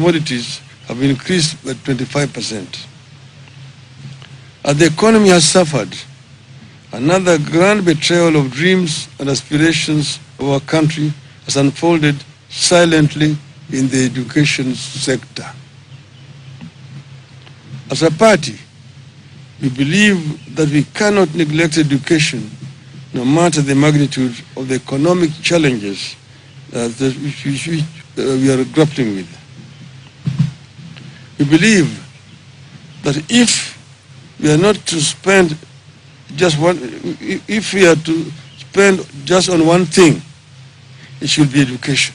commodities have increased by 25%. As the economy has suffered, another grand betrayal of dreams and aspirations of our country has unfolded silently in the education sector. As a party, we believe that we cannot neglect education no matter the magnitude of the economic challenges which we are grappling with. We believe that if we are not to spend just one, if we are to spend just on one thing, it should be education.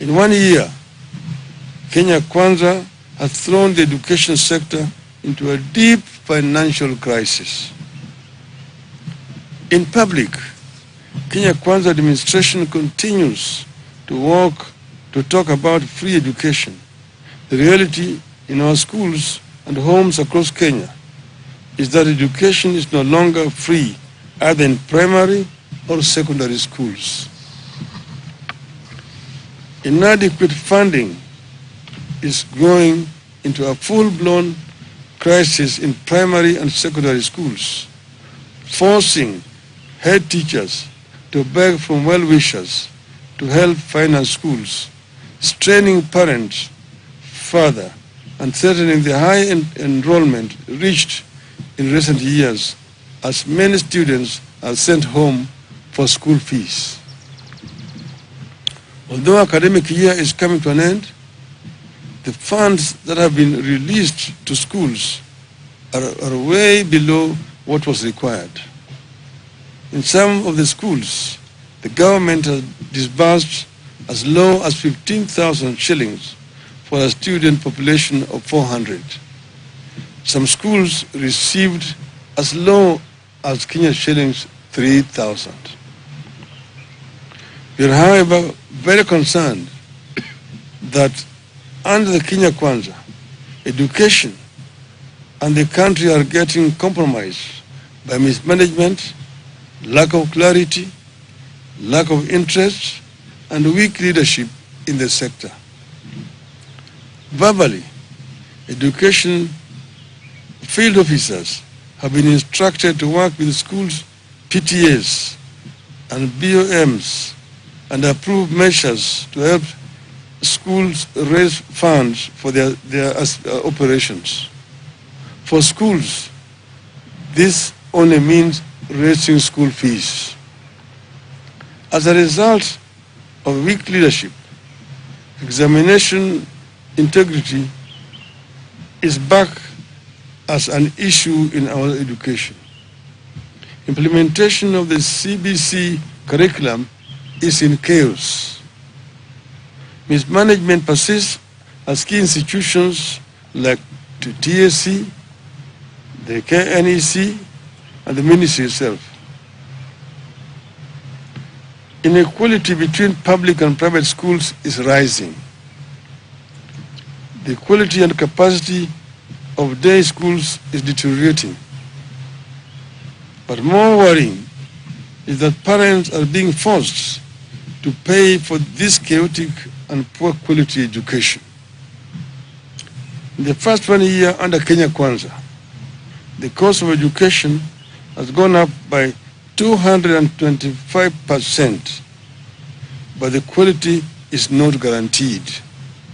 In 1 year, Kenya Kwanza has thrown the education sector into a deep financial crisis. In public, Kenya Kwanza administration continues to talk about free education. The reality in our schools and homes across Kenya is that education is no longer free, either in primary or secondary schools. Inadequate funding is growing into a full-blown crisis in primary and secondary schools, forcing head teachers to beg from well-wishers to help finance schools, straining parents further, and threatening the high enrollment reached in recent years as many students are sent home for school fees. Although academic year is coming to an end, the funds that have been released to schools are way below what was required. In some of the schools, the government has disbursed as low as 15,000 shillings for a student population of 400. Some schools received as low as Kenya shillings 3,000. We are, however, very concerned that under the Kenya Kwanza, education and the country are getting compromised by mismanagement, lack of clarity, lack of interest, and weak leadership in the sector. Verbally, education field officers have been instructed to work with schools, PTAs, and BOMs and approve measures to help schools raise funds for their operations. For schools, this only means raising school fees. As a result of weak leadership, examination integrity is back as an issue in our education. Implementation of the CBC curriculum is in chaos. Mismanagement persists as key institutions like the TSC, the KNEC, and the ministry itself. Inequality between public and private schools is rising. The quality and capacity of day schools is deteriorating. But more worrying is that parents are being forced to pay for this chaotic and poor quality education. In the first 1 year under Kenya Kwanza, the cost of education has gone up by 225%, but the quality is not guaranteed.